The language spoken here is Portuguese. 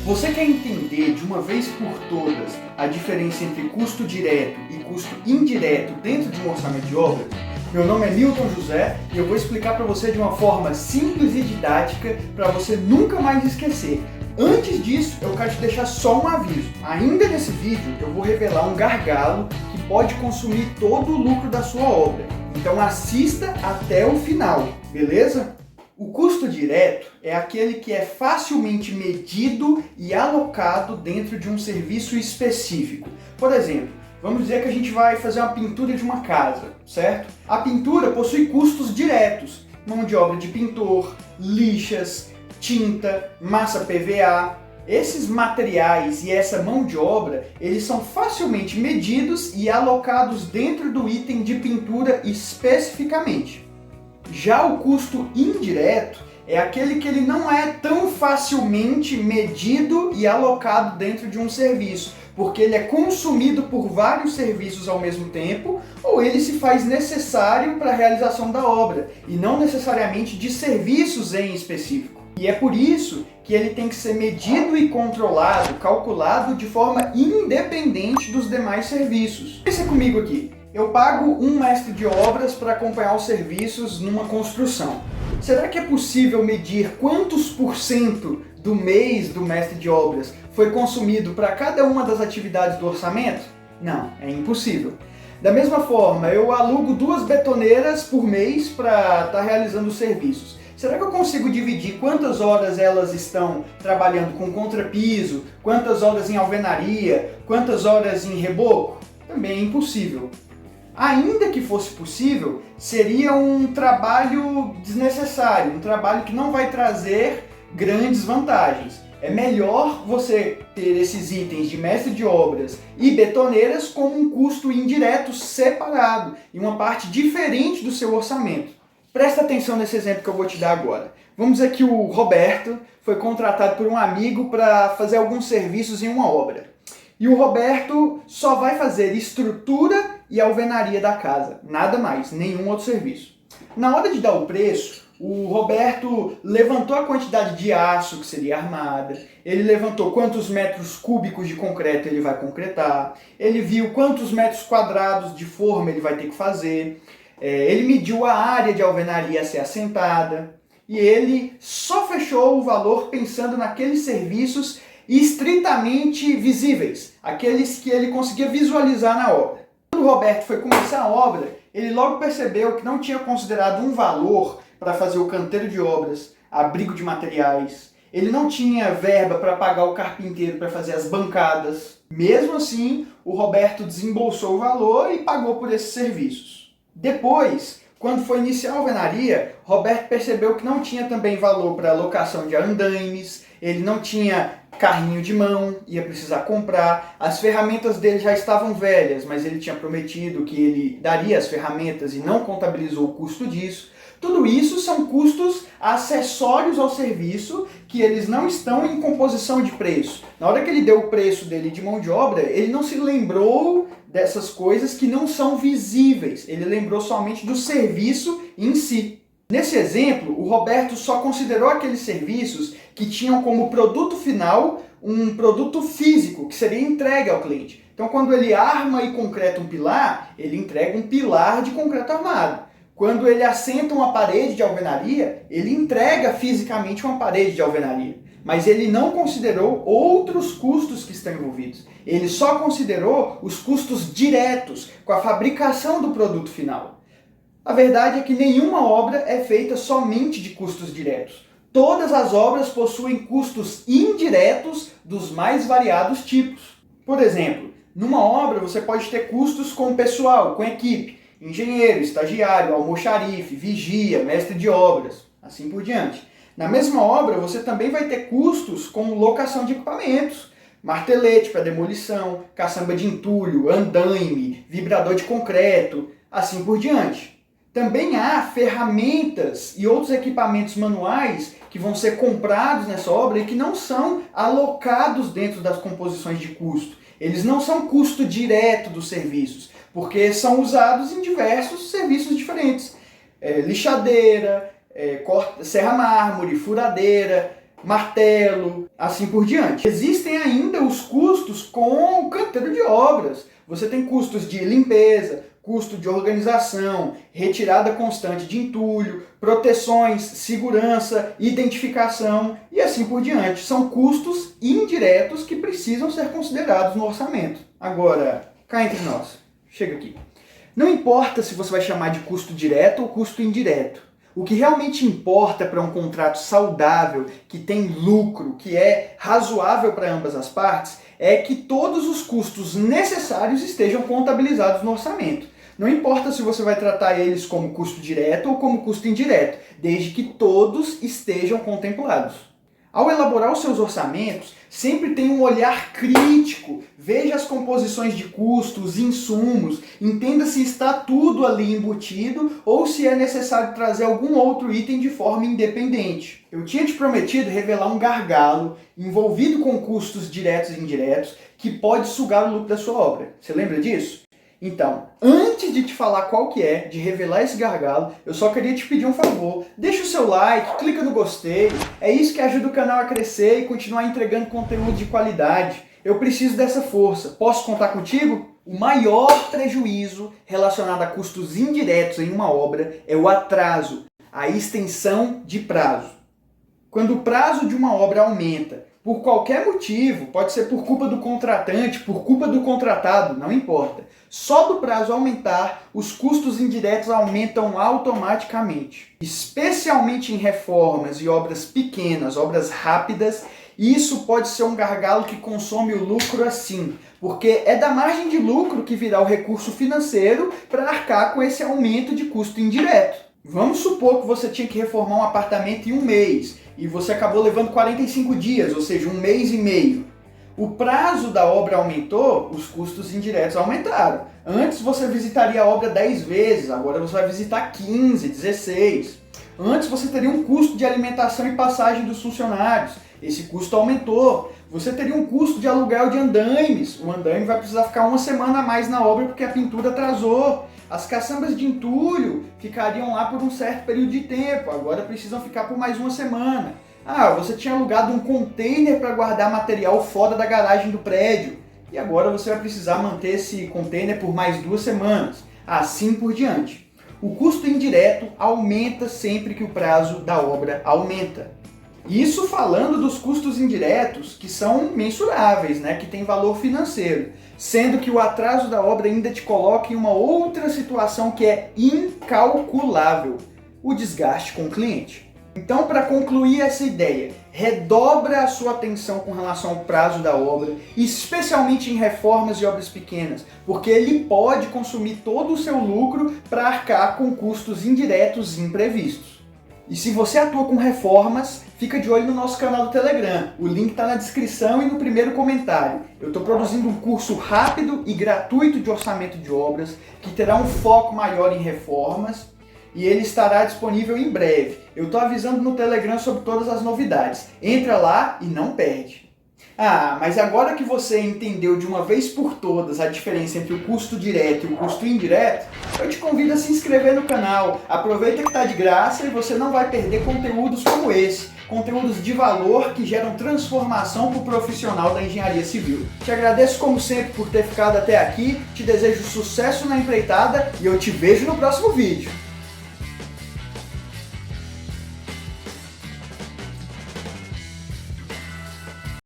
Você quer entender de uma vez por todas a diferença entre custo direto e custo indireto dentro de um orçamento de obras? Meu nome é Milton José e eu vou explicar para você de uma forma simples e didática para você nunca mais esquecer. Antes disso, eu quero te deixar só um aviso. Ainda nesse vídeo, eu vou revelar um gargalo que pode consumir todo o lucro da sua obra. Então assista até o final, beleza? O custo direto é aquele que é facilmente medido e alocado dentro de um serviço específico. Por exemplo, vamos dizer que a gente vai fazer uma pintura de uma casa, certo? A pintura possui custos diretos, mão de obra de pintor, lixas, tinta, massa PVA. Esses materiais e essa mão de obra, eles são facilmente medidos e alocados dentro do item de pintura especificamente. Já o custo indireto é aquele que ele não é tão facilmente medido e alocado dentro de um serviço, porque ele é consumido por vários serviços ao mesmo tempo, ou ele se faz necessário para a realização da obra, e não necessariamente de serviços em específico. E é por isso que ele tem que ser medido e controlado, calculado de forma independente dos demais serviços. Pensa comigo aqui. Eu pago um mestre de obras para acompanhar os serviços numa construção. Será que é possível medir quantos % do mês do mestre de obras foi consumido para cada uma das atividades do orçamento? Não, é impossível. Da mesma forma, eu alugo 2 betoneiras por mês para estar realizando os serviços. Será que eu consigo dividir quantas horas elas estão trabalhando com contrapiso, quantas horas em alvenaria, quantas horas em reboco? Também é impossível. Ainda que fosse possível, seria um trabalho desnecessário, um trabalho que não vai trazer grandes vantagens. É melhor você ter esses itens de mestre de obras e betoneiras como um custo indireto separado, em uma parte diferente do seu orçamento. Presta atenção nesse exemplo que eu vou te dar agora. Vamos dizer que o Roberto foi contratado por um amigo para fazer alguns serviços em uma obra. E o Roberto só vai fazer estrutura e alvenaria da casa, nada mais, nenhum outro serviço. Na hora de dar o preço, o Roberto levantou a quantidade de aço que seria armada, ele levantou quantos metros cúbicos de concreto ele vai concretar, ele viu quantos metros quadrados de forma ele vai ter que fazer, ele mediu a área de alvenaria a ser assentada, e ele só fechou o valor pensando naqueles serviços estritamente visíveis, aqueles que ele conseguia visualizar na obra. Quando o Roberto foi começar a obra, ele logo percebeu que não tinha considerado um valor para fazer o canteiro de obras, abrigo de materiais, ele não tinha verba para pagar o carpinteiro para fazer as bancadas. Mesmo assim, o Roberto desembolsou o valor e pagou por esses serviços. Depois, quando foi iniciar a alvenaria, Roberto percebeu que não tinha também valor para locação de andaimes, ele não tinha carrinho de mão, ia precisar comprar, as ferramentas dele já estavam velhas, mas ele tinha prometido que ele daria as ferramentas e não contabilizou o custo disso. Tudo isso são custos acessórios ao serviço que eles não estão em composição de preço. Na hora que ele deu o preço dele de mão de obra, ele não se lembrou dessas coisas que não são visíveis, ele lembrou somente do serviço em si. Nesse exemplo, o Roberto só considerou aqueles serviços que tinham como produto final um produto físico, que seria entregue ao cliente. Então, quando ele arma e concreta um pilar, ele entrega um pilar de concreto armado. Quando ele assenta uma parede de alvenaria, ele entrega fisicamente uma parede de alvenaria. Mas ele não considerou outros custos que estão envolvidos. Ele só considerou os custos diretos com a fabricação do produto final. A verdade é que nenhuma obra é feita somente de custos diretos. Todas as obras possuem custos indiretos dos mais variados tipos. Por exemplo, numa obra você pode ter custos com pessoal, com equipe, engenheiro, estagiário, almoxarife, vigia, mestre de obras, assim por diante. Na mesma obra você também vai ter custos com locação de equipamentos, martelete para demolição, caçamba de entulho, andaime, vibrador de concreto, assim por diante. Também há ferramentas e outros equipamentos manuais que vão ser comprados nessa obra e que não são alocados dentro das composições de custo. Eles não são custo direto dos serviços, porque são usados em diversos serviços diferentes. Lixadeira, serra mármore, furadeira, martelo, assim por diante. Existem ainda os custos com o canteiro de obras. Você tem custos de limpeza, custo de organização, retirada constante de entulho, proteções, segurança, identificação e assim por diante. São custos indiretos que precisam ser considerados no orçamento. Agora, cá entre nós, chega aqui. Não importa se você vai chamar de custo direto ou custo indireto. O que realmente importa para um contrato saudável, que tem lucro, que é razoável para ambas as partes, é que todos os custos necessários estejam contabilizados no orçamento. Não importa se você vai tratar eles como custo direto ou como custo indireto, desde que todos estejam contemplados. Ao elaborar os seus orçamentos, sempre tenha um olhar crítico, veja as composições de custos, insumos, entenda se está tudo ali embutido ou se é necessário trazer algum outro item de forma independente. Eu tinha te prometido revelar um gargalo envolvido com custos diretos e indiretos que pode sugar o lucro da sua obra. Você lembra disso? Então, antes de te falar qual que é, de revelar esse gargalo, eu só queria te pedir um favor. Deixa o seu like, clica no gostei. É isso que ajuda o canal a crescer e continuar entregando conteúdo de qualidade. Eu preciso dessa força. Posso contar contigo? O maior prejuízo relacionado a custos indiretos em uma obra é o atraso, a extensão de prazo. Quando o prazo de uma obra aumenta, por qualquer motivo, pode ser por culpa do contratante, por culpa do contratado, não importa. Só do prazo aumentar, os custos indiretos aumentam automaticamente. Especialmente em reformas e obras pequenas, obras rápidas, isso pode ser um gargalo que consome o lucro assim, porque é da margem de lucro que virá o recurso financeiro para arcar com esse aumento de custo indireto. Vamos supor que você tinha que reformar um apartamento em um mês e você acabou levando 45 dias, ou seja, um mês e meio. O prazo da obra aumentou, os custos indiretos aumentaram. Antes você visitaria a obra 10 vezes, agora você vai visitar 15, 16. Antes você teria um custo de alimentação e passagem dos funcionários. Esse custo aumentou. Você teria um custo de aluguel de andaimes. O andaime vai precisar ficar uma semana a mais na obra porque a pintura atrasou. As caçambas de entulho ficariam lá por um certo período de tempo, agora precisam ficar por mais uma semana. Ah, você tinha alugado um container para guardar material fora da garagem do prédio e agora você vai precisar manter esse container por mais 2 semanas. Assim por diante. O custo indireto aumenta sempre que o prazo da obra aumenta. Isso falando dos custos indiretos que são mensuráveis, que tem valor financeiro, sendo que o atraso da obra ainda te coloca em uma outra situação que é incalculável, o desgaste com o cliente. Então, para concluir essa ideia, redobra a sua atenção com relação ao prazo da obra, especialmente em reformas e obras pequenas, porque ele pode consumir todo o seu lucro para arcar com custos indiretos imprevistos. E se você atua com reformas, fica de olho no nosso canal do Telegram. O link está na descrição e no primeiro comentário. Eu estou produzindo um curso rápido e gratuito de orçamento de obras, que terá um foco maior em reformas, e ele estará disponível em breve. Eu estou avisando no Telegram sobre todas as novidades. Entra lá e não perde. Ah, mas agora que você entendeu de uma vez por todas a diferença entre o custo direto e o custo indireto, eu te convido a se inscrever no canal. Aproveita que está de graça e você não vai perder conteúdos como esse. Conteúdos de valor que geram transformação para o profissional da engenharia civil. Te agradeço como sempre por ter ficado até aqui, te desejo sucesso na empreitada e eu te vejo no próximo vídeo.